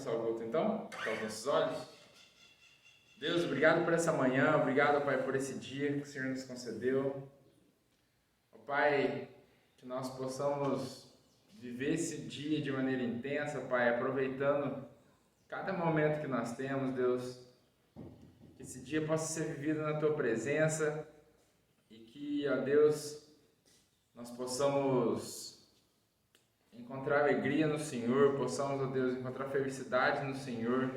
começar o culto então? Fechar os nossos olhos. Deus, obrigado por essa manhã, obrigado, Pai, por esse dia que o Senhor nos concedeu. Ó Pai, que nós possamos viver esse dia de maneira intensa, Pai, aproveitando cada momento que nós temos, Deus. Que esse dia possa ser vivido na Tua presença e que, ó Deus, nós possamos encontrar alegria no Senhor, possamos, ó Deus, encontrar felicidade no Senhor.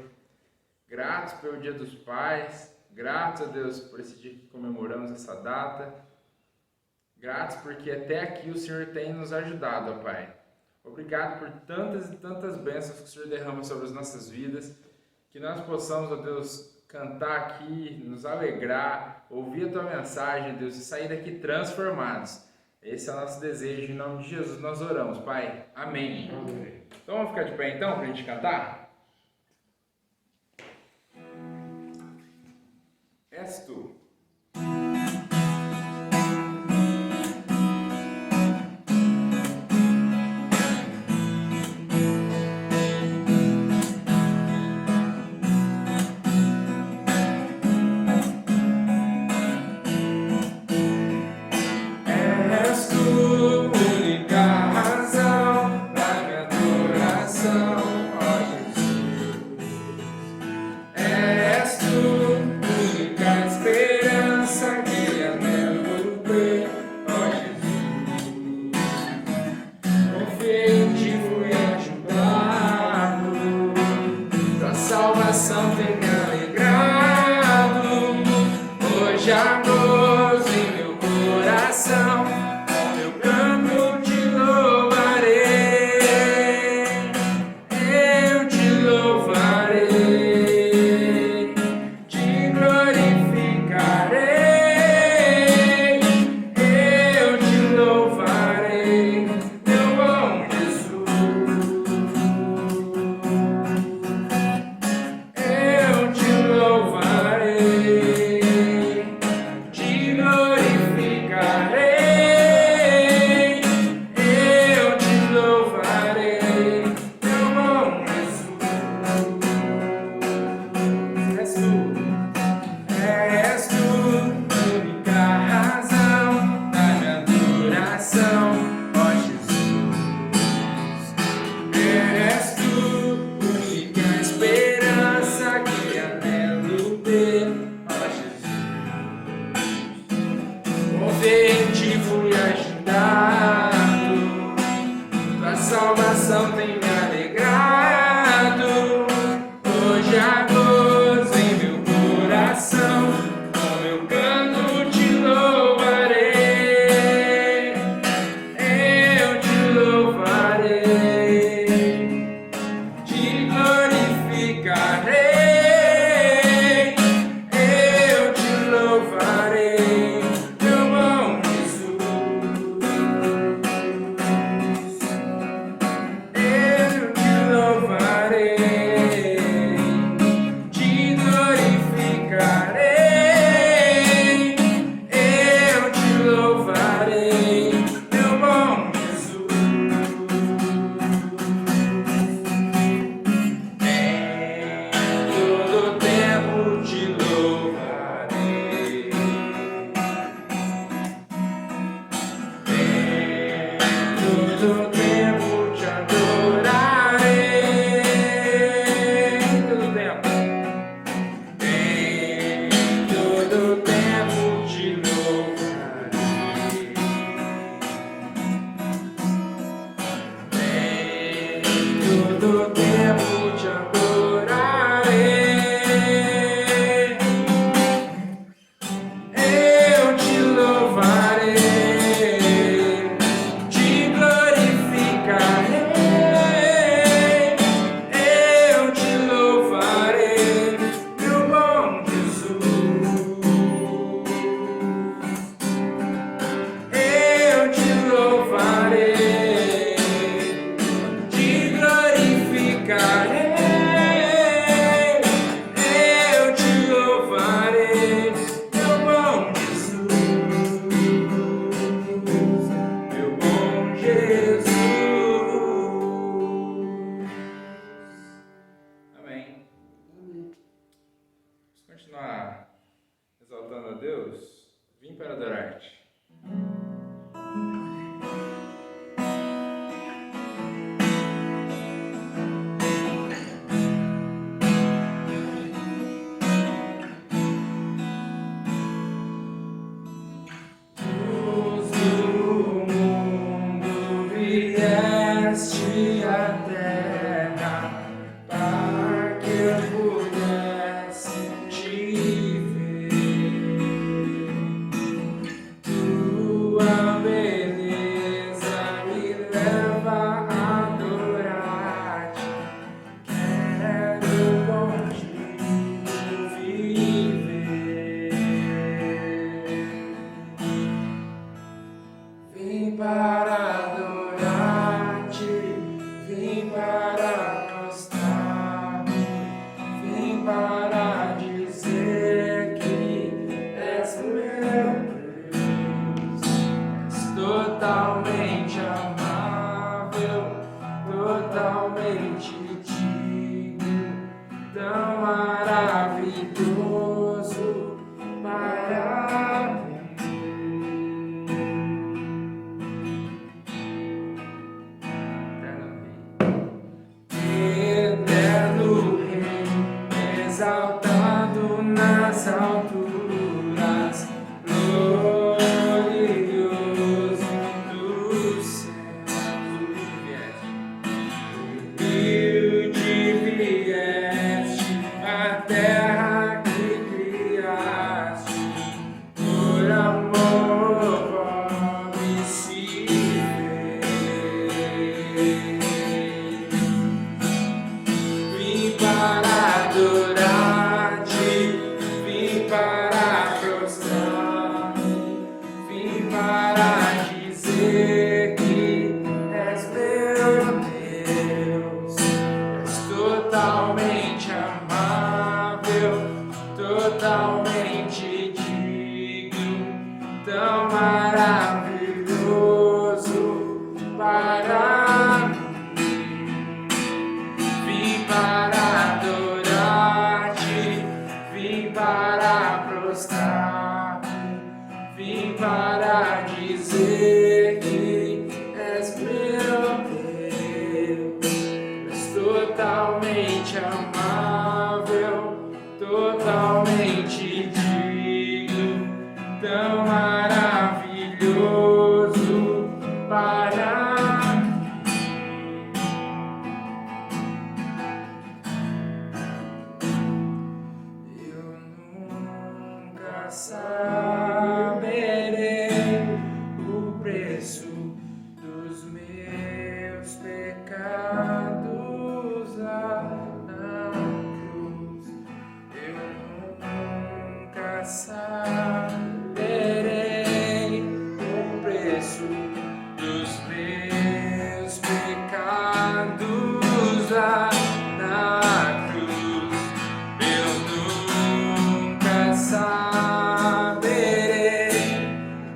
Gratos pelo Dia dos Pais, gratos a Deus por esse dia que comemoramos essa data. Gratos porque até aqui o Senhor tem nos ajudado, ó Pai. Obrigado por tantas e tantas bênçãos que o Senhor derrama sobre as nossas vidas. Que nós possamos, ó Deus, cantar aqui, nos alegrar, ouvir a Tua mensagem, Deus, e sair daqui transformados. Esse é o nosso desejo, em nome de Jesus nós oramos, Pai. Amém. Amém. Então vamos ficar de pé então, para a gente cantar? És tu. totalmente amável, totalmente digno, tão maravilhoso para mim. Eterno Rei, exaltado nas alturas, glorioso dos céus. Humilde vieste a terra que criaste, por amor homem se fez. Vim para adorar-te, vim para prostrar-me, vim para dizer que és meu Deus. És totalmente amável, totalmente digno, tão maravilhoso para mim. Vim para adorar-te, vim para prostrar-me, vim para dizer que és meu Deus. És totalmente amável, totalmente digno, tão maravilhoso para mim. Eu nunca saberei o preço dos meus pecados lá na cruz. Eu nunca saberei o preço dos meus pecados lá na cruz. Eu nunca saberei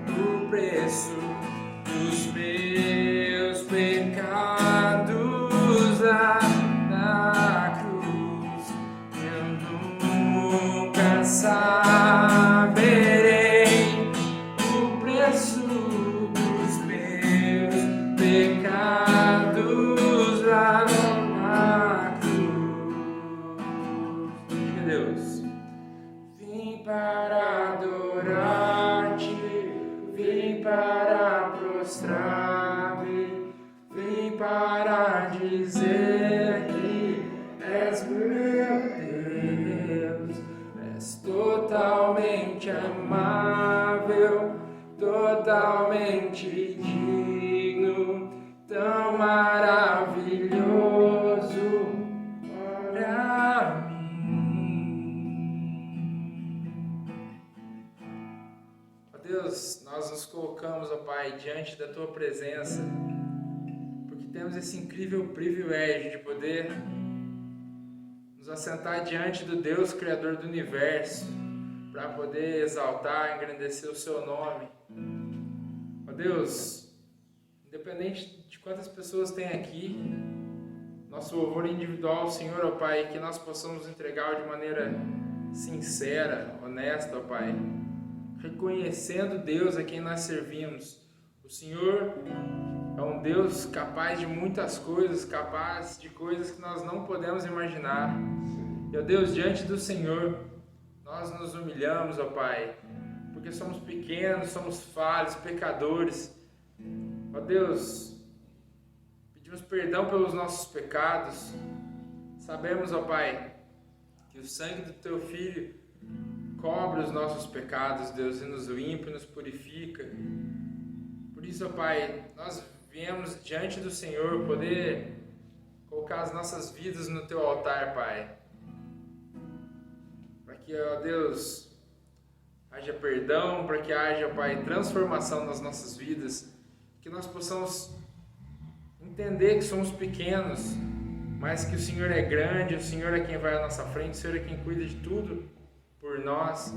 o preço dos meus pecados lá na cruz. Eu nunca saberei o preço dos meus pecados lá na cruz. Diga, Deus. Vim para adorar-te, vim para prostrar-me, vim para dizer que és meu Deus. És totalmente amável, totalmente digno, tão maravilhoso para mim. Ó Deus, nós nos colocamos, ó Pai, diante da Tua presença, porque temos esse incrível privilégio de poder nos assentar diante do Deus Criador do Universo, para poder exaltar, engrandecer o Seu nome. Ó Deus, independente de quantas pessoas tem aqui, nosso louvor individual ao Senhor, ó Pai, que nós possamos entregar de maneira sincera, honesta, ó Pai, reconhecendo Deus a quem nós servimos. O Senhor é um Deus capaz de muitas coisas, capaz de coisas que nós não podemos imaginar. E, ó Deus, diante do Senhor, nós nos humilhamos, ó Pai, porque somos pequenos, somos falhos, pecadores. Ó Deus, pedimos perdão pelos nossos pecados. Sabemos, ó Pai, que o sangue do Teu Filho cobre os nossos pecados, Deus, e nos limpa e nos purifica. Por isso, ó Pai, nós viemos diante do Senhor poder colocar as nossas vidas no Teu altar, Pai. Para que, ó Deus, haja perdão, para que haja, Pai, transformação nas nossas vidas, que nós possamos entender que somos pequenos, mas que o Senhor é grande, o Senhor é quem vai à nossa frente, o Senhor é quem cuida de tudo por nós.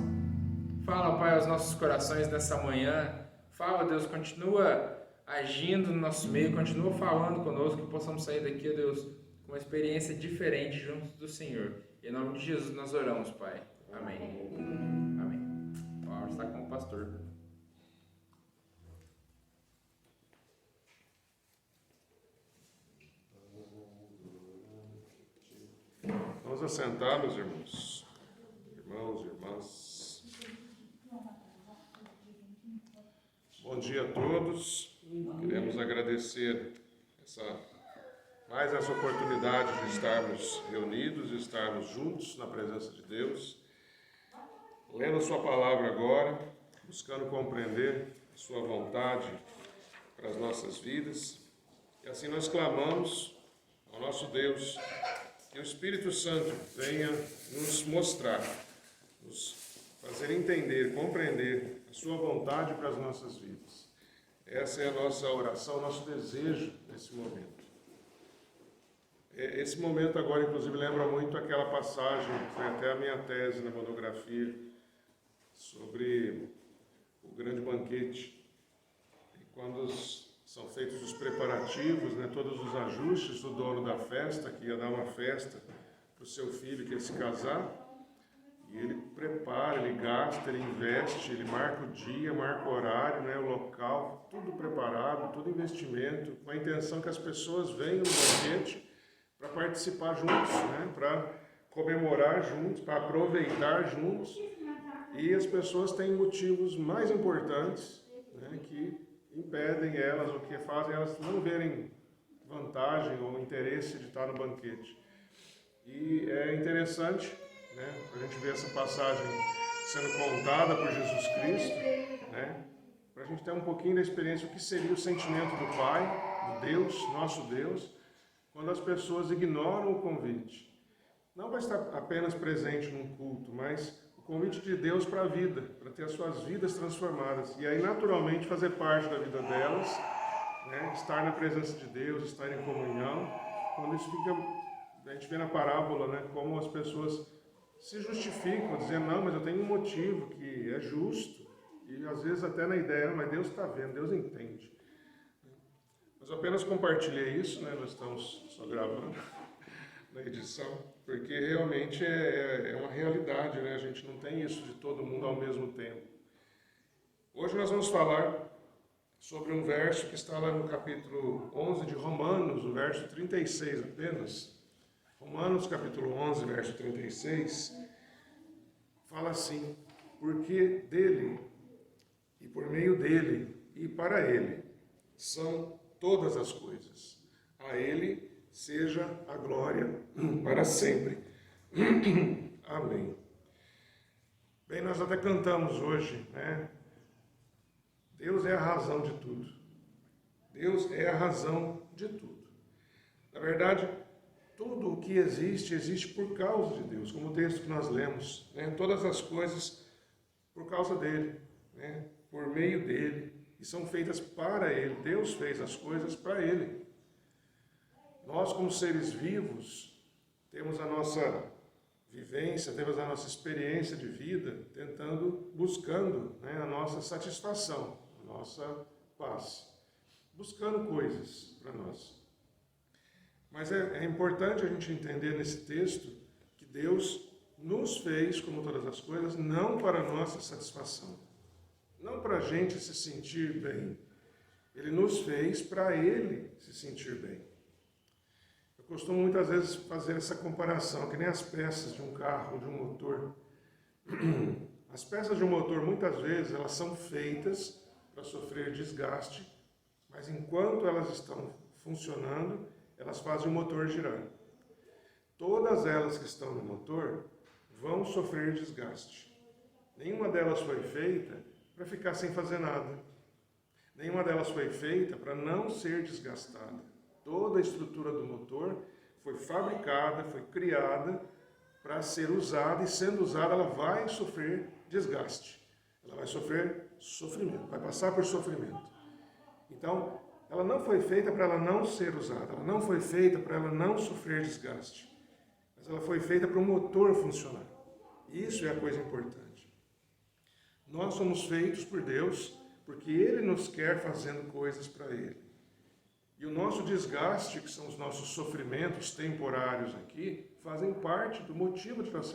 Fala, Pai, aos nossos corações nessa manhã. Fala, Deus, continua agindo no nosso meio, continua falando conosco, que possamos sair daqui, ó Deus, com uma experiência diferente junto do Senhor. Em nome de Jesus nós oramos, Pai. Amém. Amém. Vamos estar com o pastor. Vamos assentar, meus irmãos. Irmãos, irmãs. Bom dia a todos. Queremos agradecer mais essa oportunidade de estarmos reunidos, de estarmos juntos na presença de Deus, lendo a sua palavra agora, buscando compreender a sua vontade para as nossas vidas. E assim nós clamamos ao nosso Deus que o Espírito Santo venha nos mostrar, nos fazer entender, compreender a sua vontade para as nossas vidas. Essa é a nossa oração, nosso desejo nesse momento. Esse momento agora, inclusive, lembra muito aquela passagem, que foi até a minha tese na monografia, sobre o grande banquete. E quando são feitos os preparativos, né, todos os ajustes do dono da festa, que ia dar uma festa para o seu filho que ia se casar, e ele prepara, ele gasta, ele investe, ele marca o dia, marca o horário, né, o local, tudo preparado, todo investimento, com a intenção que as pessoas venham no banquete para participar juntos, né, para comemorar juntos, para aproveitar juntos. E as pessoas têm motivos mais importantes, né, que impedem elas, ou que fazem elas não verem vantagem ou interesse de estar no banquete. E é interessante, né, a gente ver essa passagem sendo contada por Jesus Cristo, né, para a gente ter um pouquinho da experiência do que seria o sentimento do Pai, do Deus, nosso Deus, quando as pessoas ignoram o convite. Não vai estar apenas presente num culto, mas o convite de Deus para a vida, para ter as suas vidas transformadas. E aí, naturalmente, fazer parte da vida delas, né, estar na presença de Deus, estar em comunhão. Quando isso fica, a gente vê na parábola, né, como as pessoas se justificam, dizendo, não, mas eu tenho um motivo que é justo. E às vezes até na ideia, mas Deus está vendo, Deus entende. Mas eu apenas compartilhei isso, né, nós estamos só gravando na edição, porque realmente é uma realidade, né? A gente não tem isso de todo mundo ao mesmo tempo. Hoje nós vamos falar sobre um verso que está lá no capítulo 11 de Romanos, o verso 36 apenas. Romanos capítulo 11, verso 36, fala assim: porque dele, e por meio dele, e para ele, são todas as coisas. A ele seja a glória para sempre. Amém. Bem, nós até cantamos hoje, né? Deus é a razão de tudo. Deus é a razão de tudo. Na verdade, tudo o que existe, existe por causa de Deus, como o texto que nós lemos, né? Todas as coisas por causa dele, né? Por meio dele, e são feitas para ele. Deus fez as coisas para ele. Nós, como seres vivos, temos a nossa vivência, temos a nossa experiência de vida, buscando, né, a nossa satisfação, a nossa paz, buscando coisas para nós. Mas é importante a gente entender nesse texto que Deus nos fez, como todas as coisas, não para a nossa satisfação, não para a gente se sentir bem. Ele nos fez para Ele se sentir bem. Eu costumo muitas vezes fazer essa comparação, que nem as peças de um carro, de um motor. As peças de um motor, muitas vezes, elas são feitas para sofrer desgaste, mas enquanto elas estão funcionando, elas fazem o motor girar. Todas elas que estão no motor vão sofrer desgaste. Nenhuma delas foi feita para ficar sem fazer nada. Nenhuma delas foi feita para não ser desgastada. Toda a estrutura do motor foi fabricada, foi criada para ser usada, e sendo usada ela vai sofrer desgaste. Ela vai sofrer sofrimento, vai passar por sofrimento. Então, ela não foi feita para ela não ser usada, ela não foi feita para ela não sofrer desgaste. Mas ela foi feita para o motor funcionar. Isso é a coisa importante. Nós somos feitos por Deus porque Ele nos quer fazendo coisas para Ele. E o nosso desgaste, que são os nossos sofrimentos temporários aqui, fazem parte do motivo de nós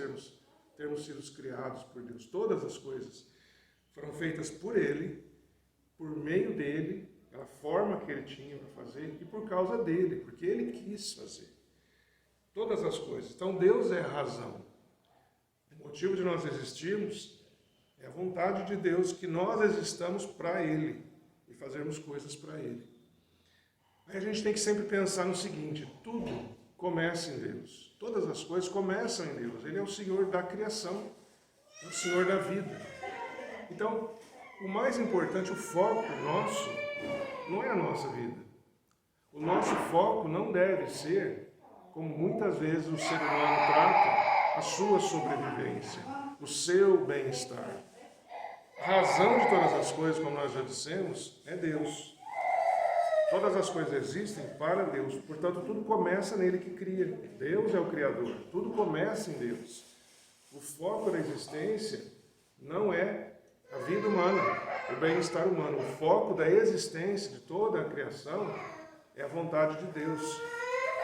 termos sido criados por Deus. Todas as coisas foram feitas por Ele, por meio dEle, pela forma que Ele tinha para fazer e por causa dEle, porque Ele quis fazer. Todas as coisas. Então Deus é a razão. O motivo de nós existirmos é a vontade de Deus que nós existamos para Ele e fazermos coisas para Ele. Aí a gente tem que sempre pensar no seguinte: tudo começa em Deus. Todas as coisas começam em Deus. Ele é o Senhor da criação, é o Senhor da vida. Então, o mais importante, o foco nosso, não é a nossa vida. O nosso foco não deve ser, como muitas vezes o ser humano trata, a sua sobrevivência, o seu bem-estar. A razão de todas as coisas, como nós já dissemos, é Deus. Todas as coisas existem para Deus, portanto, tudo começa nele que cria. Deus é o Criador, tudo começa em Deus. O foco da existência não é a vida humana, o bem-estar humano. O foco da existência de toda a criação é a vontade de Deus.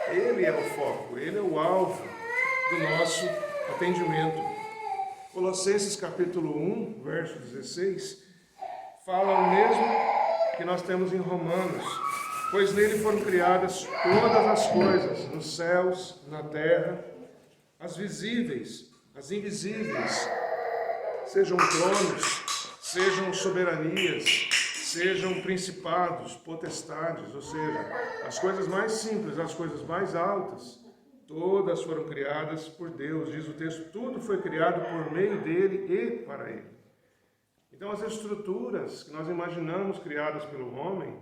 Ele é o foco, Ele é o alvo do nosso atendimento. Colossenses capítulo 1, verso 16, fala o mesmo que nós temos em Romanos. Pois nele foram criadas todas as coisas, nos céus, na terra, as visíveis, as invisíveis, sejam tronos, sejam soberanias, sejam principados, potestades, ou seja, as coisas mais simples, as coisas mais altas, todas foram criadas por Deus. Diz o texto, tudo foi criado por meio dele e para ele. Então as estruturas que nós imaginamos criadas pelo homem,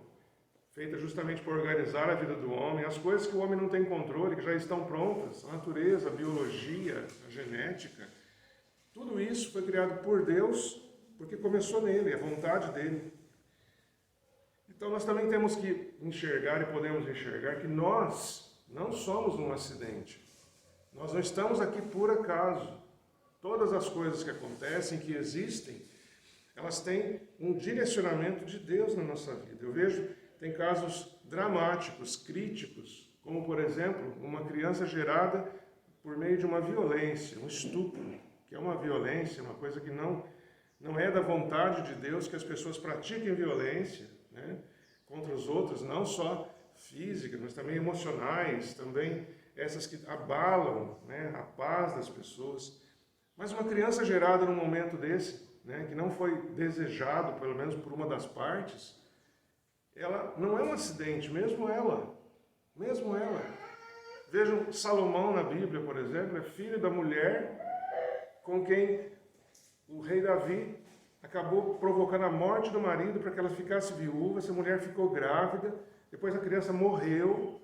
feitas justamente para organizar a vida do homem, as coisas que o homem não tem controle, que já estão prontas, a natureza, a biologia, a genética, tudo isso foi criado por Deus, porque começou nele, é a vontade dele. Então nós também temos que enxergar, e podemos enxergar, que nós não somos um acidente. Nós não estamos aqui por acaso. Todas as coisas que acontecem, que existem, elas têm um direcionamento de Deus na nossa vida. Eu vejo, tem casos dramáticos, críticos, como, por exemplo, uma criança gerada por meio de uma violência, um estupro, que é uma violência, uma coisa que não é da vontade de Deus que as pessoas pratiquem violência, né, contra os outros, não só físicas, mas também emocionais, também essas que abalam, né, a paz das pessoas. Mas uma criança gerada num momento desse, né, que não foi desejado, pelo menos por uma das partes, ela não é um acidente, mesmo ela. Vejam, Salomão na Bíblia, por exemplo, é filho da mulher com quem o rei Davi acabou provocando a morte do marido para que ela ficasse viúva. Essa mulher ficou grávida, depois a criança morreu.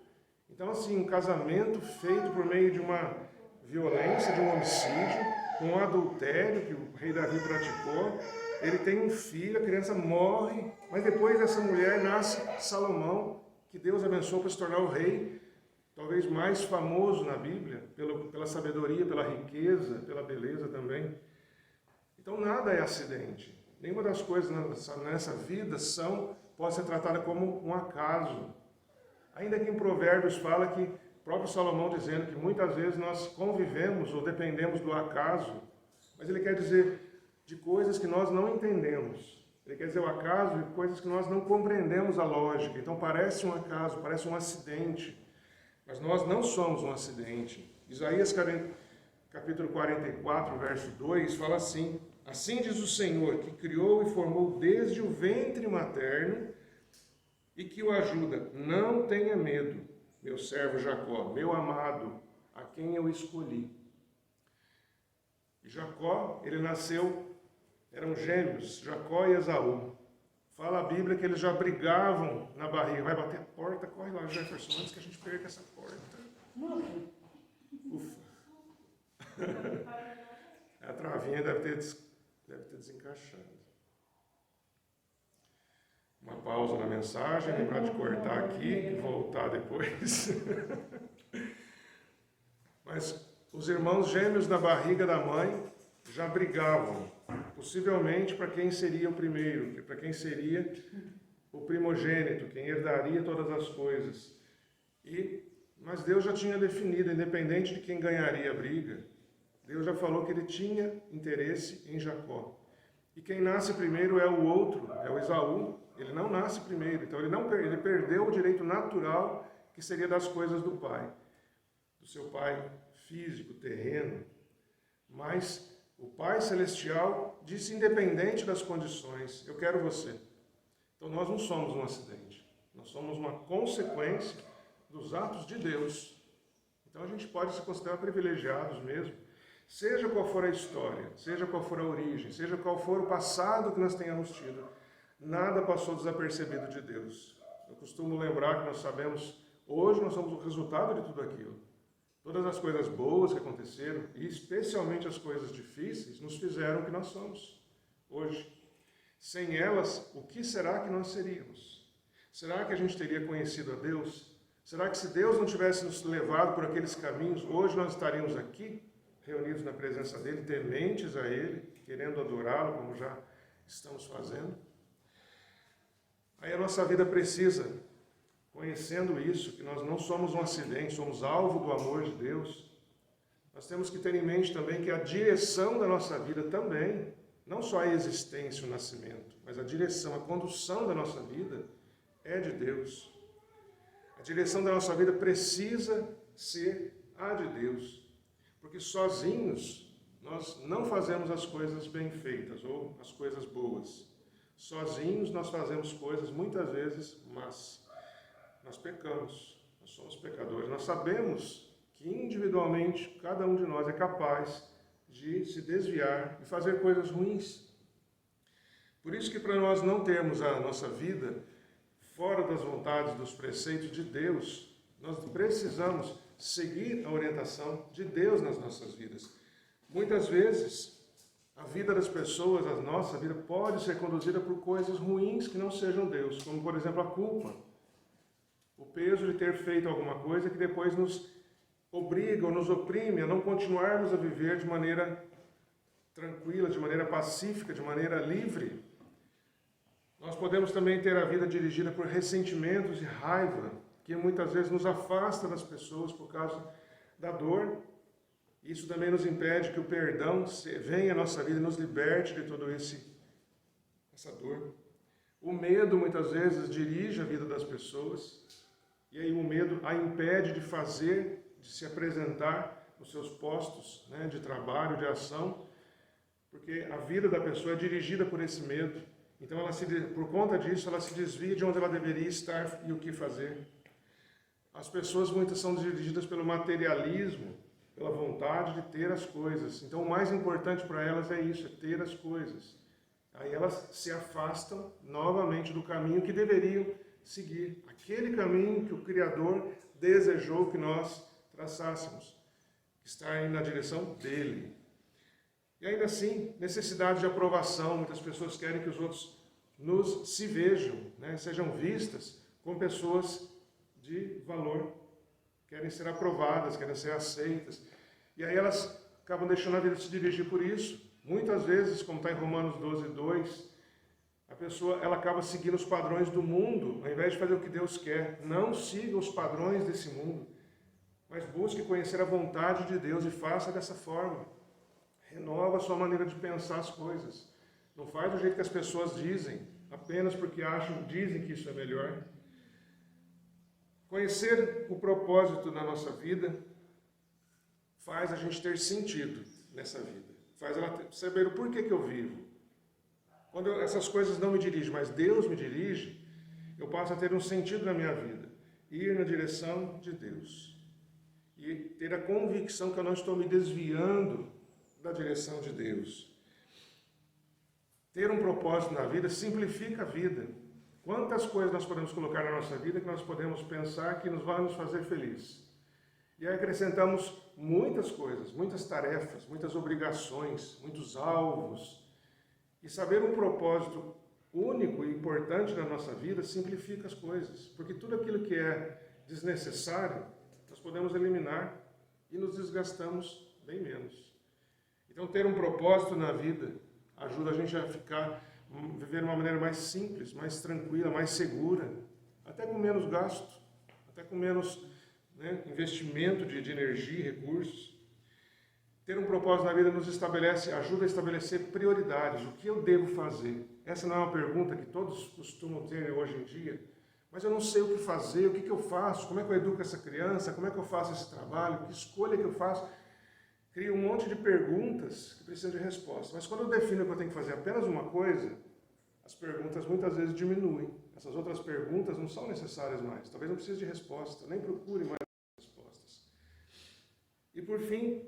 Então, assim, um casamento feito por meio de uma violência, de um homicídio, com um adultério que o rei Davi praticou. Ele tem um filho, a criança morre, mas depois dessa mulher nasce Salomão, que Deus abençoou para se tornar o rei, talvez mais famoso na Bíblia, pela sabedoria, pela riqueza, pela beleza também. Então nada é acidente. Nenhuma das coisas nessa vida pode ser tratada como um acaso. Ainda que em Provérbios fala que, o próprio Salomão dizendo que muitas vezes nós convivemos ou dependemos do acaso, mas ele quer dizer de coisas que nós não entendemos. Ele quer dizer o acaso de coisas que nós não compreendemos a lógica. Então parece um acaso, parece um acidente. Mas nós não somos um acidente. Isaías capítulo 44, verso 2, fala assim: assim diz o Senhor, que criou e formou desde o ventre materno e que o ajuda. Não tenha medo, meu servo Jacó, meu amado, a quem eu escolhi. E Jacó, ele nasceu, eram gêmeos, Jacó e Esaú. Fala a Bíblia que eles já brigavam na barriga. Vai bater a porta, corre lá, Jefferson, antes que a gente perca essa porta. Ufa. A travinha deve ter desencaixado. Uma pausa na mensagem, lembrar de cortar aqui e voltar depois. Mas os irmãos gêmeos na barriga da mãe, já brigavam, possivelmente para quem seria o primeiro, para quem seria o primogênito, quem herdaria todas as coisas. Mas Deus já tinha definido, independente de quem ganharia a briga, Deus já falou que ele tinha interesse em Jacó. E quem nasce primeiro é o outro, é o Esaú. Ele não nasce primeiro, então ele perdeu o direito natural que seria das coisas do pai, do seu pai físico, terreno. Mas o Pai Celestial disse, independente das condições, eu quero você. Então nós não somos um acidente, nós somos uma consequência dos atos de Deus. Então a gente pode se considerar privilegiados mesmo, seja qual for a história, seja qual for a origem, seja qual for o passado que nós tenhamos tido, nada passou desapercebido de Deus. Eu costumo lembrar que nós sabemos, hoje nós somos o resultado de tudo aquilo. Todas as coisas boas que aconteceram, e especialmente as coisas difíceis, nos fizeram o que nós somos hoje. Sem elas, o que será que nós seríamos? Será que a gente teria conhecido a Deus? Será que se Deus não tivesse nos levado por aqueles caminhos, hoje nós estaríamos aqui, reunidos na presença dEle, tementes a Ele, querendo adorá-lo, como já estamos fazendo? Aí a nossa vida precisa, conhecendo isso, que nós não somos um acidente, somos alvo do amor de Deus, nós temos que ter em mente também que a direção da nossa vida também, não só a existência, o nascimento, mas a direção, a condução da nossa vida é de Deus. A direção da nossa vida precisa ser a de Deus, porque sozinhos nós não fazemos as coisas bem feitas ou as coisas boas. Sozinhos nós fazemos coisas muitas vezes más. Nós pecamos, nós somos pecadores. Nós sabemos que individualmente cada um de nós é capaz de se desviar e fazer coisas ruins. Por isso que para nós não termos a nossa vida fora das vontades, dos preceitos de Deus, nós precisamos seguir a orientação de Deus nas nossas vidas. Muitas vezes, a vida das pessoas, a nossa vida, pode ser conduzida por coisas ruins que não sejam Deus, como, por exemplo, a culpa. O peso de ter feito alguma coisa que depois nos obriga ou nos oprime a não continuarmos a viver de maneira tranquila, de maneira pacífica, de maneira livre. Nós podemos também ter a vida dirigida por ressentimentos e raiva, que muitas vezes nos afasta das pessoas por causa da dor. Isso também nos impede que o perdão venha à nossa vida e nos liberte de toda essa dor. O medo muitas vezes dirige a vida das pessoas, e aí o medo a impede de fazer, de se apresentar nos seus postos, né, de trabalho, de ação, porque a vida da pessoa é dirigida por esse medo. Então, por conta disso, ela se desvia de onde ela deveria estar e o que fazer. As pessoas muitas são dirigidas pelo materialismo, pela vontade de ter as coisas. Então, o mais importante para elas é isso, é ter as coisas. Aí elas se afastam novamente do caminho que deveriam seguir. Aquele caminho que o Criador desejou que nós traçássemos, que está indo na direção dele. E ainda assim, necessidade de aprovação. Muitas pessoas querem que os outros se vejam, né, sejam vistas como pessoas de valor. Querem ser aprovadas, querem ser aceitas. E aí elas acabam deixando a vida se dirigir por isso. Muitas vezes, como está em Romanos 12:2, a pessoa ela acaba seguindo os padrões do mundo, ao invés de fazer o que Deus quer. Não siga os padrões desse mundo, mas busque conhecer a vontade de Deus e faça dessa forma. Renova a sua maneira de pensar as coisas. Não faz do jeito que as pessoas dizem, apenas porque dizem que isso é melhor. Conhecer o propósito da nossa vida faz a gente ter sentido nessa vida. Faz ela saber o porquê que eu vivo. Quando essas coisas não me dirigem, mas Deus me dirige, eu passo a ter um sentido na minha vida. Ir na direção de Deus. E ter a convicção que eu não estou me desviando da direção de Deus. Ter um propósito na vida simplifica a vida. Quantas coisas nós podemos colocar na nossa vida que nós podemos pensar que vai nos fazer feliz. E aí acrescentamos muitas coisas, muitas tarefas, muitas obrigações, muitos alvos. E saber um propósito único e importante na nossa vida simplifica as coisas. Porque tudo aquilo que é desnecessário, nós podemos eliminar e nos desgastamos bem menos. Então, ter um propósito na vida ajuda a gente a viver de uma maneira mais simples, mais tranquila, mais segura, até com menos gasto, até com menos investimento de energia e recursos. Ter um propósito na vida nos ajuda a estabelecer prioridades. O que eu devo fazer? Essa não é uma pergunta que todos costumam ter hoje em dia, mas eu não sei o que fazer, o que eu faço, como é que eu educo essa criança, como é que eu faço esse trabalho, que escolha que eu faço. Crio um monte de perguntas que precisam de resposta. Mas quando eu defino que eu tenho que fazer apenas uma coisa, as perguntas muitas vezes diminuem. Essas outras perguntas não são necessárias mais. Talvez não precise de resposta, nem procure mais respostas. E por fim,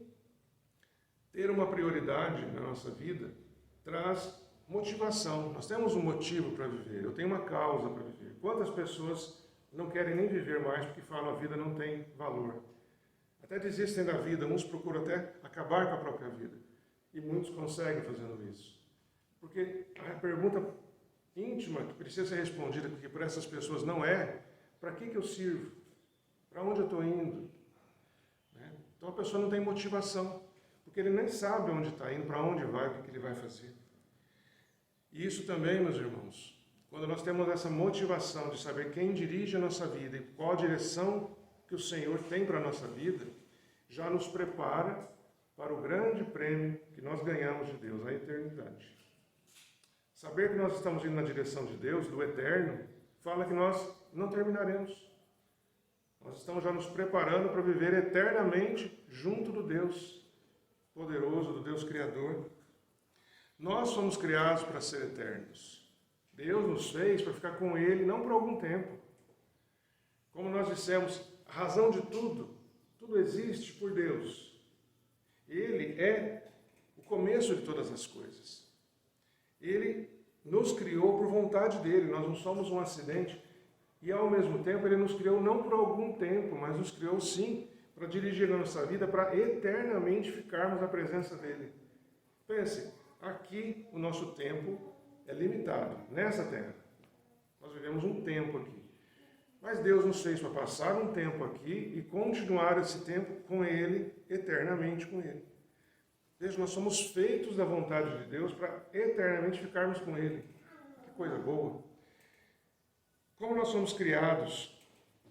ter uma prioridade na nossa vida traz motivação. Nós temos um motivo para viver. Eu tenho uma causa para viver. Quantas pessoas não querem nem viver mais porque falam a vida não tem valor? Até desistem da vida, uns procuram até acabar com a própria vida. E muitos conseguem fazendo isso. Porque a pergunta íntima que precisa ser respondida, porque por essas pessoas não é: para que eu sirvo? Para onde eu estou indo? Então a pessoa não tem motivação, porque ele nem sabe onde está indo, para onde vai, o que ele vai fazer. E isso também, meus irmãos, quando nós temos essa motivação de saber quem dirige a nossa vida e qual a direção que o Senhor tem para a nossa vida, já nos prepara para o grande prêmio que nós ganhamos de Deus, a eternidade. Saber que nós estamos indo na direção de Deus, do eterno, fala que nós não terminaremos. Nós estamos já nos preparando para viver eternamente junto do Deus poderoso, do Deus Criador. Nós somos criados para ser eternos. Deus nos fez para ficar com Ele, não por algum tempo. Como nós dissemos, a razão de tudo existe por Deus. Ele é o começo de todas as coisas. Ele nos criou por vontade dele, nós não somos um acidente. E ao mesmo tempo Ele nos criou não por algum tempo, mas nos criou sim para dirigir a nossa vida, para eternamente ficarmos na presença dele. Pense, aqui o nosso tempo é limitado, nessa terra. Nós vivemos um tempo aqui. Mas Deus nos fez para passar um tempo aqui e continuar esse tempo com Ele, eternamente com Ele. Veja, nós somos feitos da vontade de Deus para eternamente ficarmos com Ele. Que coisa boa! Como nós somos criados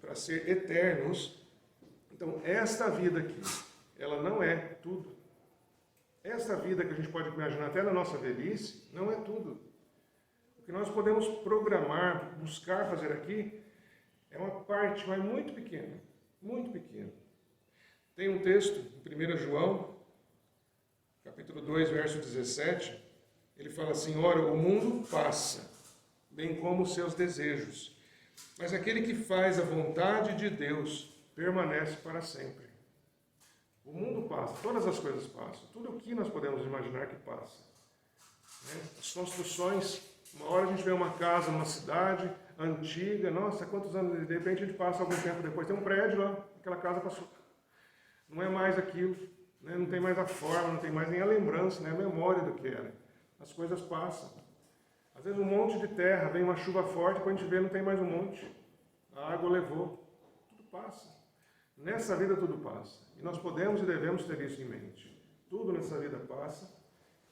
para ser eternos, então esta vida aqui, ela não é tudo. Esta vida que a gente pode imaginar até na nossa velhice, não é tudo. O que nós podemos programar, buscar fazer aqui, é uma parte, mas muito pequena, muito pequena. Tem um texto, em 1 João, capítulo 2, verso 17, ele fala assim: ora, o mundo passa, bem como os seus desejos, mas aquele que faz a vontade de Deus permanece para sempre. O mundo passa, todas as coisas passam, tudo o que nós podemos imaginar que passa. As construções, uma hora a gente vê uma casa numa cidade antiga, nossa, quantos anos, de repente a gente passa algum tempo depois, tem um prédio lá, aquela casa passou. Não é mais aquilo, não tem mais a forma, não tem mais nem a lembrança, nem a memória do que era. As coisas passam. Às vezes um monte de terra, vem uma chuva forte, quando a gente vê não tem mais um monte. A água levou. Tudo passa. Nessa vida tudo passa. E nós podemos e devemos ter isso em mente. Tudo nessa vida passa,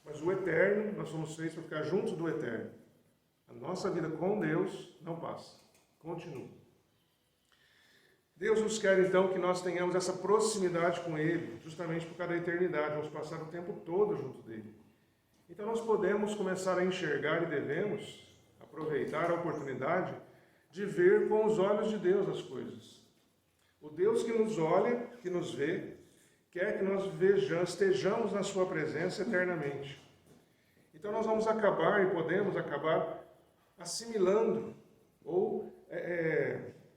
mas o eterno, nós somos feitos para ficar juntos do eterno. A nossa vida com Deus não passa. Continua. Deus nos quer então que nós tenhamos essa proximidade com Ele, justamente por causa da eternidade. Vamos passar o tempo todo junto dEle. Então nós podemos começar a enxergar e devemos aproveitar a oportunidade de ver com os olhos de Deus as coisas. O Deus que nos olha, que nos vê, quer que nós estejamos na sua presença eternamente. Então nós vamos acabar e podemos acabar assimilando ou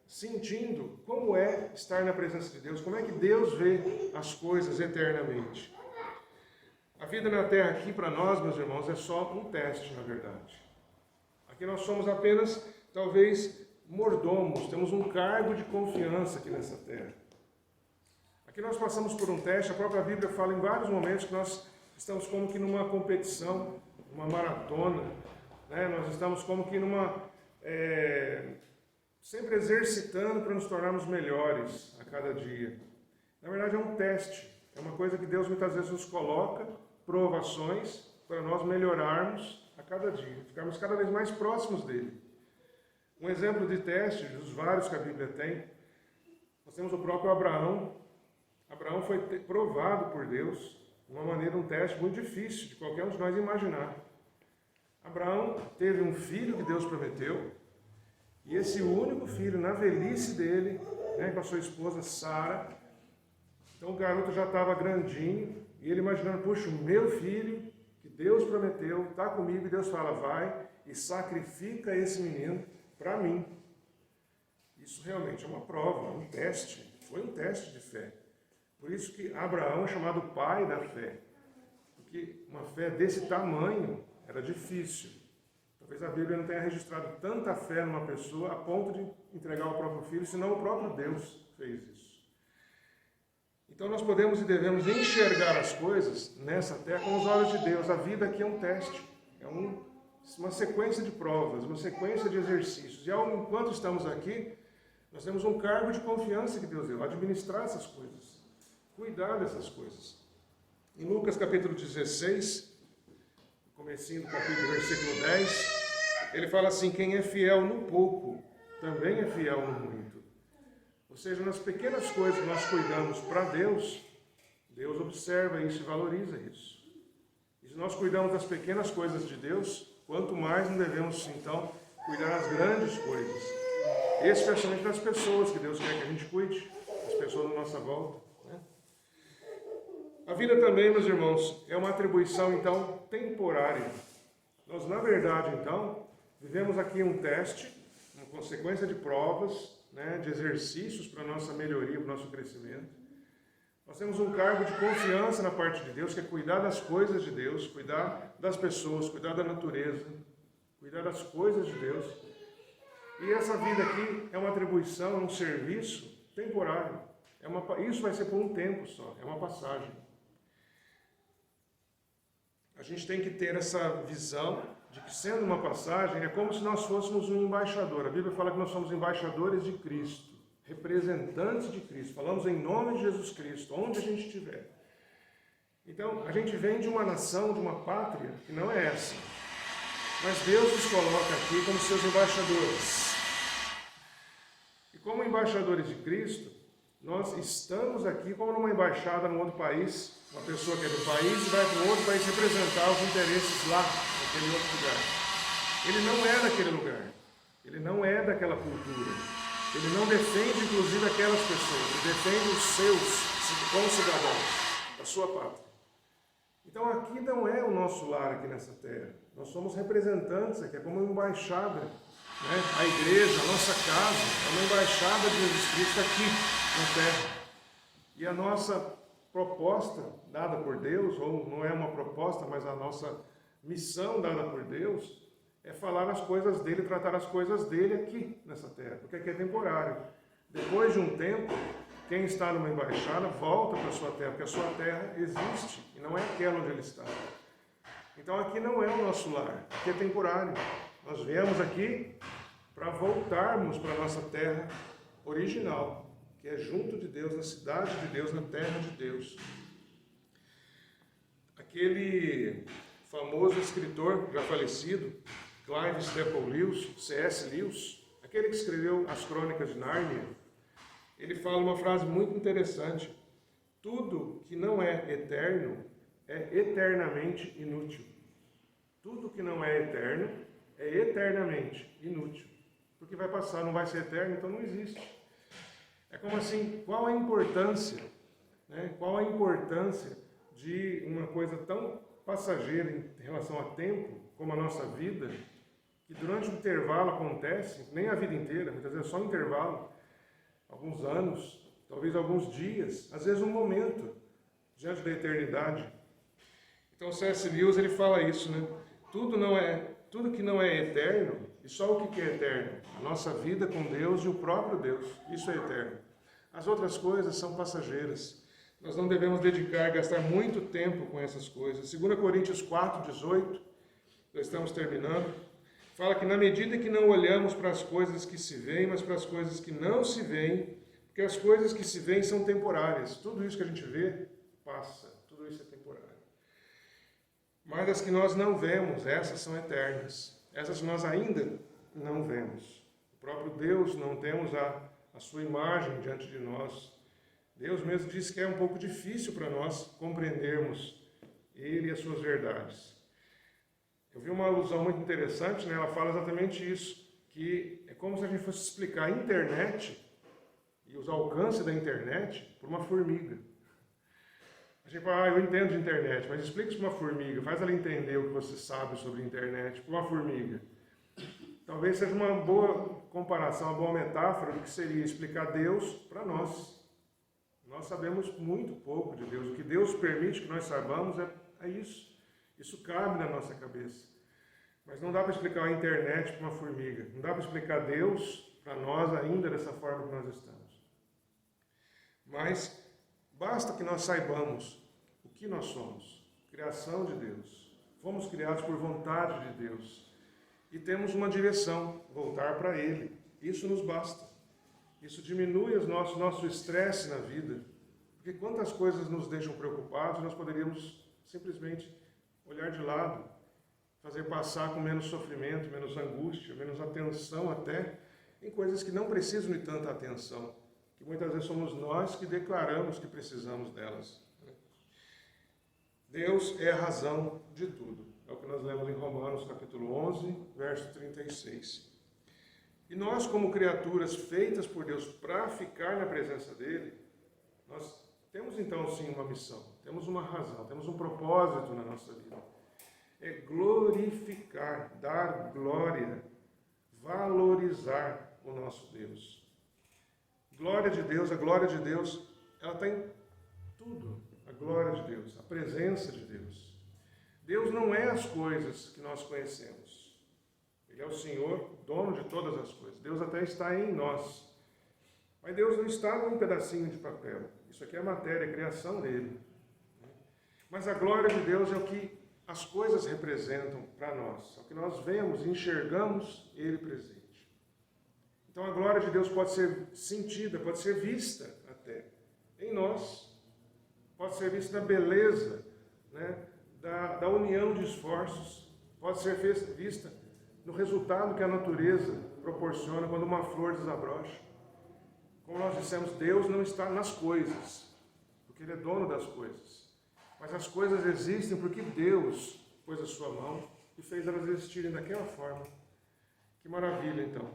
sentindo como é estar na presença de Deus, como é que Deus vê as coisas eternamente. A vida na Terra aqui para nós, meus irmãos, é só um teste, na verdade. Aqui nós somos apenas, talvez, mordomos, temos um cargo de confiança aqui nessa Terra. Aqui nós passamos por um teste, a própria Bíblia fala em vários momentos que nós estamos como que numa competição, uma maratona, né? Nós estamos como que sempre exercitando para nos tornarmos melhores a cada dia. Na verdade é um teste, é uma coisa que Deus muitas vezes nos coloca provações para nós melhorarmos a cada dia, ficarmos cada vez mais próximos dele. Um exemplo de teste, dos vários que a Bíblia tem, nós temos o próprio Abraão. Abraão foi provado por Deus de uma maneira, um teste muito difícil de qualquer um de nós imaginar. Abraão teve um filho que Deus prometeu, e esse único filho, na velhice dele, com a sua esposa Sara, então o garoto já estava grandinho, e ele imaginando, puxa, o meu filho, que Deus prometeu, está comigo, e Deus fala, vai e sacrifica esse menino para mim. Isso realmente é uma prova, um teste, foi um teste de fé. Por isso que Abraão é chamado pai da fé, porque uma fé desse tamanho era difícil. Talvez a Bíblia não tenha registrado tanta fé numa pessoa a ponto de entregar o próprio filho, senão o próprio Deus fez isso. Então nós podemos e devemos enxergar as coisas nessa terra com os olhos de Deus. A vida aqui é um teste, é uma sequência de provas, uma sequência de exercícios. E enquanto estamos aqui, nós temos um cargo de confiança que Deus deu, administrar essas coisas, cuidar dessas coisas. Em Lucas capítulo 16, comecinho do capítulo, versículo 10, ele fala assim, quem é fiel no pouco, também é fiel no muito. Ou seja, nas pequenas coisas que nós cuidamos para Deus, Deus observa isso e valoriza isso. E se nós cuidamos das pequenas coisas de Deus, quanto mais não devemos, então, cuidar das grandes coisas. Especialmente das pessoas que Deus quer que a gente cuide, as pessoas à nossa volta. A vida também, meus irmãos, é uma atribuição, então, temporária. Nós, na verdade, então, vivemos aqui um teste, uma consequência de provas, de exercícios para a nossa melhoria, para o nosso crescimento. Nós temos um cargo de confiança na parte de Deus, que é cuidar das coisas de Deus, cuidar das pessoas, cuidar da natureza, cuidar das coisas de Deus. E essa vida aqui é uma atribuição, um serviço temporário. Isso vai ser por um tempo só, é uma passagem. A gente tem que ter essa visão de que, sendo uma passagem, é como se nós fôssemos um embaixador. A Bíblia fala que nós somos embaixadores de Cristo, representantes de Cristo. Falamos em nome de Jesus Cristo, onde a gente estiver. Então, a gente vem de uma nação, de uma pátria, que não é essa. Mas Deus nos coloca aqui como seus embaixadores. E como embaixadores de Cristo, nós estamos aqui como numa embaixada num outro país. Uma pessoa que é do país e vai para um outro país representar os interesses lá, naquele outro lugar. Ele não é daquele lugar. Ele não é daquela cultura. Ele não defende, inclusive, aquelas pessoas. Ele defende os seus concidadãos da sua pátria. Então, aqui não é o nosso lar aqui nessa terra. Nós somos representantes aqui, é como uma embaixada. A igreja, a nossa casa, é uma embaixada de Jesus Cristo aqui na terra. E a nossa proposta dada por Deus, ou não é uma proposta, mas a nossa missão dada por Deus, é falar as coisas dele, tratar as coisas dele aqui nessa terra, porque aqui é temporário. Depois de um tempo, quem está numa embaixada volta para a sua terra, porque a sua terra existe, e não é aquela onde ele está. Então aqui não é o nosso lar, aqui é temporário. Nós viemos aqui para voltarmos para a nossa terra original, que é junto de Deus, na cidade de Deus, na terra de Deus. Aquele famoso escritor já falecido, Clive Staple Lewis, C.S. Lewis, aquele que escreveu as Crônicas de Nárnia, ele fala uma frase muito interessante: tudo que não é eterno é eternamente inútil. Tudo que não é eterno é eternamente inútil. Porque vai passar, não vai ser eterno, então não existe. É como assim, qual a importância, qual a importância de uma coisa tão passageira em relação a tempo, como a nossa vida, que durante o intervalo acontece, nem a vida inteira, muitas vezes só um intervalo, alguns anos, talvez alguns dias, às vezes um momento, diante da eternidade. Então C.S. Lewis, ele fala isso, tudo que não é eterno, e só o que é eterno? A nossa vida com Deus e o próprio Deus, isso é eterno. As outras coisas são passageiras. Nós não devemos gastar muito tempo com essas coisas. 2 Coríntios 4:18, nós estamos terminando, fala que na medida que não olhamos para as coisas que se veem, mas para as coisas que não se veem, porque as coisas que se veem são temporárias. Tudo isso que a gente vê, passa. Tudo isso é temporário. Mas as que nós não vemos, essas são eternas. Essas nós ainda não vemos. O próprio Deus, não temos a sua imagem diante de nós. Deus mesmo disse que é um pouco difícil para nós compreendermos Ele e as suas verdades. Eu vi uma alusão muito interessante, né? Ela fala exatamente isso, que é como se a gente fosse explicar a internet e os alcances da internet por uma formiga. A gente fala, eu entendo de internet, mas explica isso para uma formiga, faz ela entender o que você sabe sobre a internet por uma formiga. Talvez seja uma boa comparação, uma boa metáfora do que seria explicar Deus para nós. Nós sabemos muito pouco de Deus. O que Deus permite que nós saibamos é isso. Isso cabe na nossa cabeça. Mas não dá para explicar a internet para uma formiga. Não dá para explicar Deus para nós ainda dessa forma que nós estamos. Mas basta que nós saibamos o que nós somos. Criação de Deus. Fomos criados por vontade de Deus. E temos uma direção, voltar para Ele. Isso nos basta. Isso diminui o nosso estresse na vida. Porque quantas coisas nos deixam preocupados, nós poderíamos simplesmente olhar de lado, fazer passar com menos sofrimento, menos angústia, menos atenção até, em coisas que não precisam de tanta atenção, que muitas vezes somos nós que declaramos que precisamos delas. Deus é a razão de tudo. É o que nós lemos em Romanos capítulo 11, verso 36. E nós, como criaturas feitas por Deus para ficar na presença dEle, nós temos então sim uma missão, temos uma razão, temos um propósito na nossa vida. É glorificar, dar glória, valorizar o nosso Deus. Glória de Deus, a glória de Deus, ela está em tudo. A glória de Deus, a presença de Deus. Deus não é as coisas que nós conhecemos. Ele é o Senhor, dono de todas as coisas. Deus até está em nós. Mas Deus não está num pedacinho de papel. Isso aqui é matéria, é criação dele. Mas a glória de Deus é o que as coisas representam para nós. É o que nós vemos e enxergamos Ele presente. Então a glória de Deus pode ser sentida, pode ser vista até em nós. Pode ser vista na beleza, né, da união de esforços. Pode ser vista no resultado que a natureza proporciona quando uma flor desabrocha. Como nós dissemos, Deus não está nas coisas, porque Ele é dono das coisas. Mas as coisas existem porque Deus pôs a sua mão e fez elas existirem daquela forma. Que maravilha, então.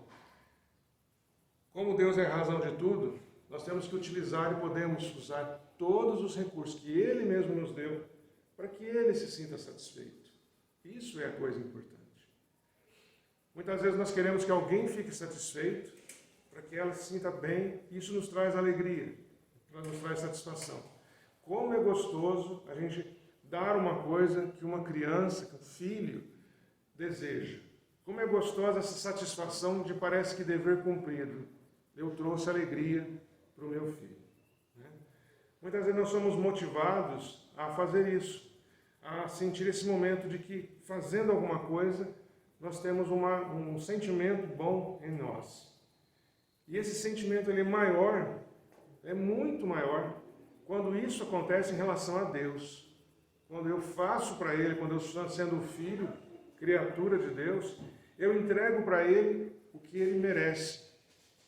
Como Deus é a razão de tudo, nós temos que utilizar e podemos usar todos os recursos que Ele mesmo nos deu para que Ele se sinta satisfeito. Isso é a coisa importante. Muitas vezes nós queremos que alguém fique satisfeito para que ela se sinta bem. Isso nos traz alegria, nos traz satisfação. Como é gostoso a gente dar uma coisa que uma criança, que um filho deseja. Como é gostosa essa satisfação de parece que dever cumprido. Eu trouxe alegria para o meu filho. Muitas vezes nós somos motivados a fazer isso, a sentir esse momento de que, fazendo alguma coisa, nós temos um sentimento bom em nós. E esse sentimento ele é maior, é muito maior, quando isso acontece em relação a Deus. Quando eu faço para Ele, quando eu estou sendo filho, criatura de Deus, eu entrego para Ele o que Ele merece.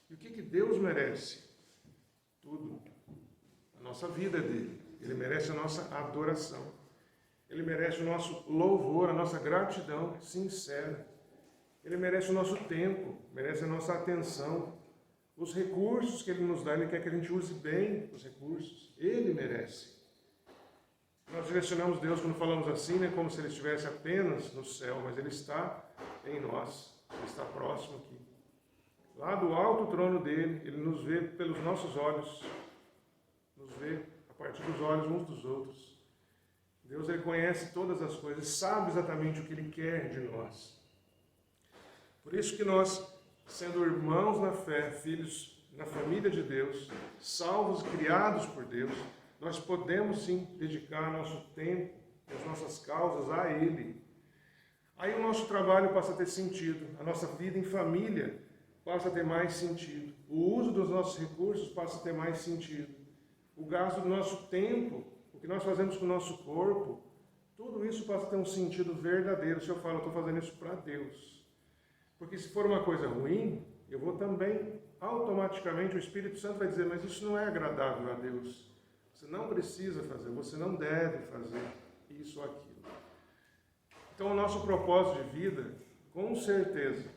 E o que Deus merece? Tudo. A nossa vida é dele. Ele merece a nossa adoração. Ele merece o nosso louvor, a nossa gratidão sincera. Ele merece o nosso tempo, merece a nossa atenção. Os recursos que Ele nos dá, Ele quer que a gente use bem os recursos. Ele merece. Nós direcionamos Deus quando falamos assim, né, como se Ele estivesse apenas no céu, mas Ele está em nós. Ele está próximo aqui. Lá do alto trono dele, Ele nos vê pelos nossos olhos, nos vê a partir dos olhos uns dos outros. Deus, Ele conhece todas as coisas, sabe exatamente o que Ele quer de nós. Por isso que nós, sendo irmãos na fé, filhos na família de Deus, salvos, criados por Deus, nós podemos sim dedicar nosso tempo e as nossas causas a Ele. Aí o nosso trabalho passa a ter sentido, a nossa vida em família passa a ter mais sentido, o uso dos nossos recursos passa a ter mais sentido, o gasto do nosso tempo, o que nós fazemos com o nosso corpo, Tudo isso passa a ter um sentido verdadeiro se eu falo, eu estou fazendo isso para Deus. Porque se for uma coisa ruim, eu vou também, automaticamente, o Espírito Santo vai dizer, mas isso não é agradável a Deus. Você não precisa fazer, você não deve fazer isso ou aquilo. Então, o nosso propósito de vida, com certeza,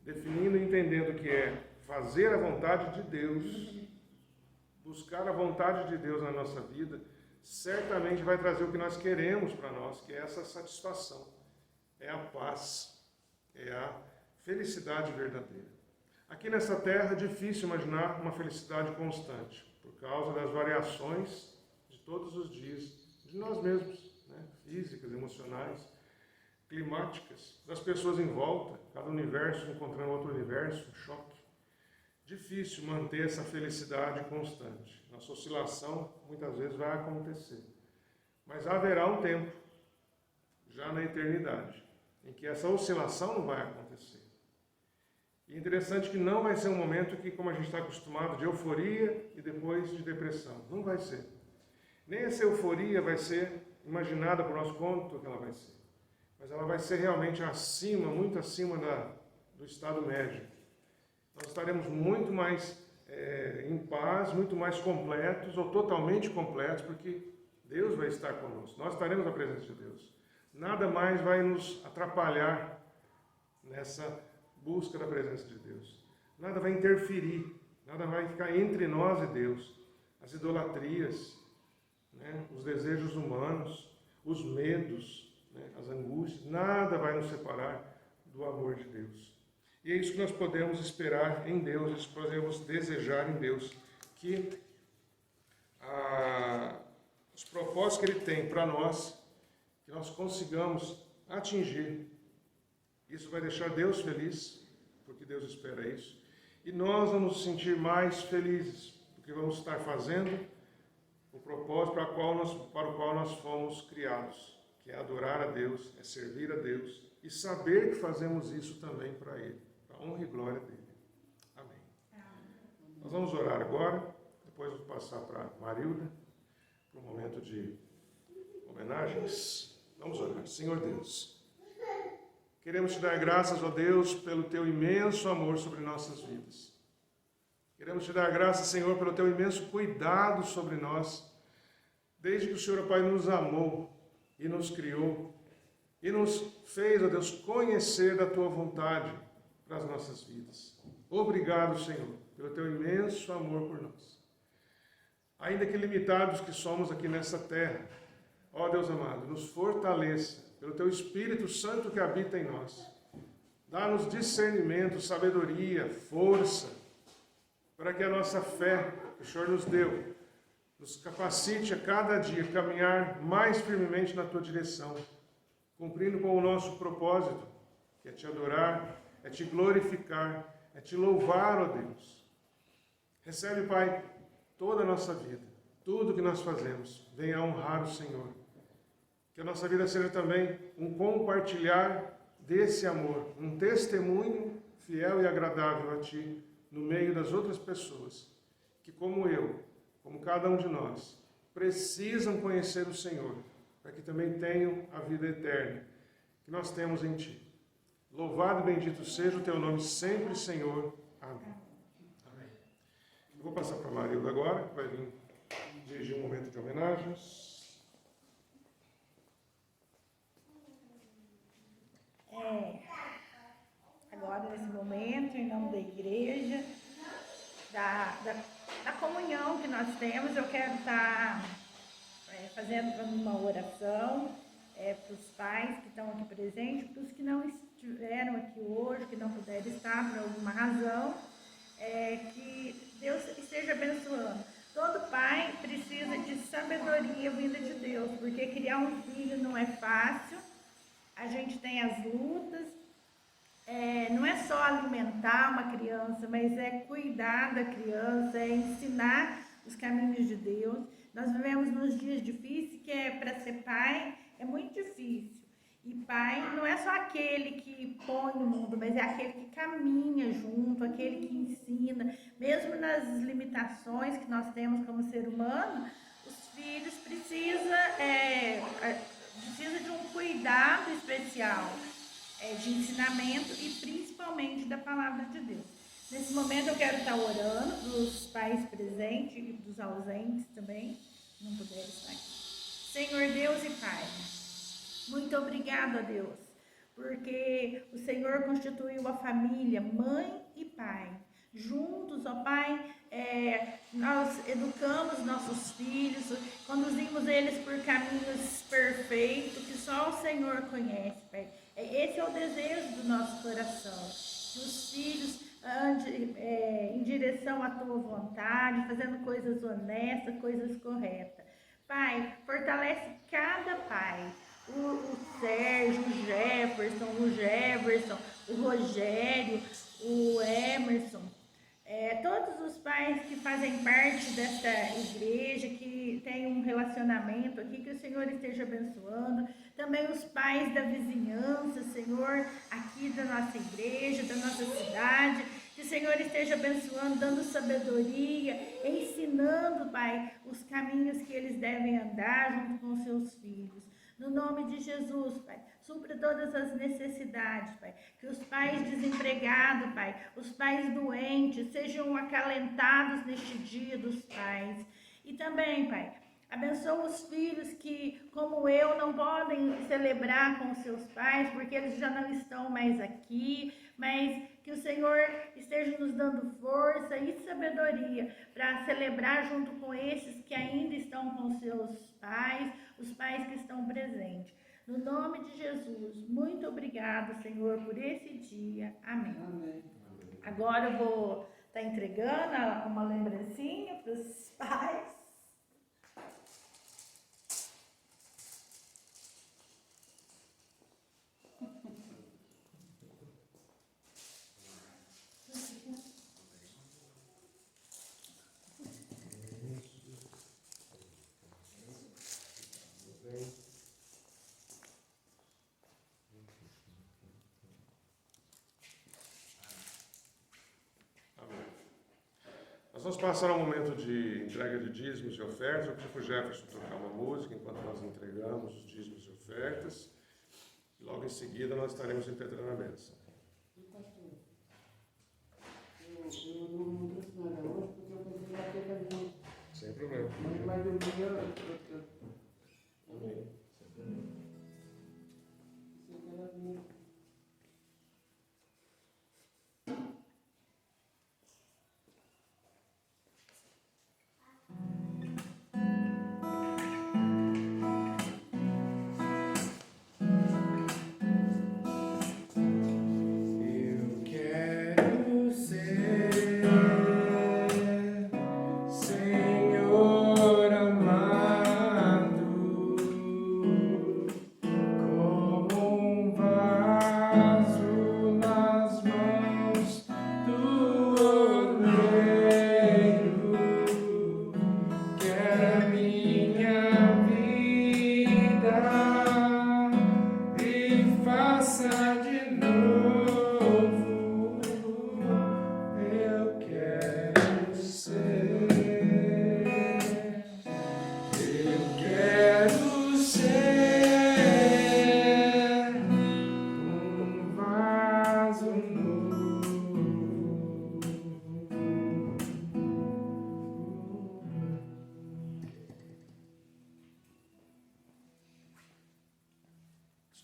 definindo e entendendo que é fazer a vontade de Deus, buscar a vontade de Deus na nossa vida, certamente vai trazer o que nós queremos para nós, que é essa satisfação, é a paz, é a felicidade verdadeira. Aqui nessa terra é difícil imaginar uma felicidade constante, por causa das variações de todos os dias, de nós mesmos, né? Físicas, emocionais, climáticas, das pessoas em volta, cada universo encontrando outro universo, um choque. Difícil manter essa felicidade constante. Nossa oscilação muitas vezes vai acontecer. Mas haverá um tempo, já na eternidade, em que essa oscilação não vai acontecer. E é interessante que não vai ser um momento que, como a gente está acostumado, de euforia e depois de depressão. Não vai ser. Nem essa euforia vai ser imaginada por nós quanto que ela vai ser. Mas ela vai ser realmente acima, muito acima do estado médio. Nós estaremos muito mais em paz, muito mais completos, ou totalmente completos, porque Deus vai estar conosco. Nós estaremos na presença de Deus. Nada mais vai nos atrapalhar nessa busca da presença de Deus. Nada vai interferir, nada vai ficar entre nós e Deus. As idolatrias, né, os desejos humanos, os medos, né, as angústias, nada vai nos separar do amor de Deus. E é isso que nós podemos esperar em Deus, isso que podemos desejar em Deus, que os propósitos que Ele tem para nós, que nós consigamos atingir. Isso vai deixar Deus feliz, porque Deus espera isso. E nós vamos nos sentir mais felizes, porque vamos estar fazendo o propósito para o qual nós fomos criados, que é adorar a Deus, é servir a Deus e saber que fazemos isso também para Ele, para a honra e glória dEle. Amém. Nós vamos orar agora, depois vou passar para Marilda, para um momento de homenagens. Vamos orar. Senhor Deus, queremos te dar graças, ó Deus, pelo teu imenso amor sobre nossas vidas. Queremos te dar graças, Senhor, pelo teu imenso cuidado sobre nós, desde que o Senhor, ó Pai, nos amou e nos criou e nos fez, ó Deus, conhecer da tua vontade para as nossas vidas. Obrigado, Senhor, pelo teu imenso amor por nós. Ainda que limitados que somos aqui nessa terra, ó Deus amado, nos fortaleça pelo teu Espírito Santo que habita em nós. Dá-nos discernimento, sabedoria, força, para que a nossa fé que o Senhor nos deu, nos capacite a cada dia caminhar mais firmemente na tua direção, cumprindo com o nosso propósito, que é te adorar, é te glorificar, é te louvar, ó Deus. Recebe, Pai, toda a nossa vida, tudo que nós fazemos, venha honrar o Senhor. Que a nossa vida seja também um compartilhar desse amor, um testemunho fiel e agradável a Ti, no meio das outras pessoas, que como eu, como cada um de nós, precisam conhecer o Senhor, para que também tenham a vida eterna que nós temos em Ti. Louvado e bendito seja o Teu nome sempre, Senhor. Amém. Amém. Eu vou passar para a Marilda agora, que vai vir dirigir um momento de homenagens. Agora, nesse momento, em nome da igreja, da comunhão que nós temos, eu quero estar fazendo uma oração para os pais que estão aqui presentes, para os que não estiveram aqui hoje, que não puderam estar por alguma razão, que Deus esteja abençoando. Todo pai precisa de sabedoria vinda de Deus, porque criar um filho não é fácil, a gente tem as lutas. Não é só alimentar uma criança, mas é cuidar da criança, é ensinar os caminhos de Deus. Nós vivemos nos dias difíceis, que para ser pai é muito difícil. E pai não é só aquele que põe no mundo, mas é aquele que caminha junto, aquele que ensina. Mesmo nas limitações que nós temos como ser humano, os filhos precisam precisa de um cuidado especial, de ensinamento e principalmente da palavra de Deus. Nesse momento eu quero estar orando dos pais presentes e dos ausentes também, que não puderam estar aqui. Senhor Deus e Pai, muito obrigado a Deus, porque o Senhor constituiu a família, mãe e pai. Juntos, ó Pai, nós educamos nossos filhos, conduzimos eles por caminhos perfeitos que só o Senhor conhece, Pai. Esse é o desejo do nosso coração, que os filhos andem em direção à Tua vontade, fazendo coisas honestas, coisas corretas. Pai, fortalece cada pai, o Sérgio, o Jefferson, o Rogério, o Emerson, todos os pais que fazem parte desta igreja, que tem um relacionamento aqui, que o Senhor esteja abençoando. Também os pais da vizinhança, Senhor, aqui da nossa igreja, da nossa cidade, que o Senhor esteja abençoando, dando sabedoria, ensinando, Pai, os caminhos que eles devem andar junto com seus filhos. No nome de Jesus, Pai, supra todas as necessidades, Pai. Que os pais desempregados, Pai, os pais doentes, sejam acalentados neste dia dos pais. E também, Pai, abençoa os filhos que, como eu, não podem celebrar com seus pais, porque eles já não estão mais aqui, mas que o Senhor esteja nos dando força e sabedoria para celebrar junto com esses que ainda estão com seus pais, os pais que estão presentes. No nome de Jesus, muito obrigada, Senhor, por esse dia. Amém. Amém. Agora eu vou estar entregando uma lembrancinha para os pais. Nós vamos passar um momento de entrega de dízimos e ofertas. Eu pedi para o Jefferson tocar uma música enquanto nós entregamos os dízimos e ofertas. Logo em seguida nós estaremos impetrando a bênção. Eu não trouxe nada hoje porque eu pensei que ia ter fazer. Sem problema. Mas domingo eu Amém.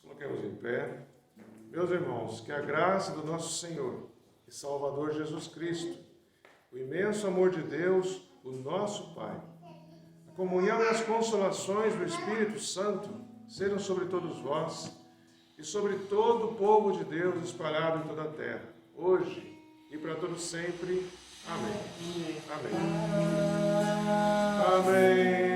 Coloquemos em pé. Meus irmãos, que a graça do nosso Senhor e Salvador Jesus Cristo, o imenso amor de Deus, o nosso Pai, a comunhão e as consolações do Espírito Santo sejam sobre todos vós e sobre todo o povo de Deus espalhado em toda a terra, hoje e para todos sempre. Amém. Amém. Amém.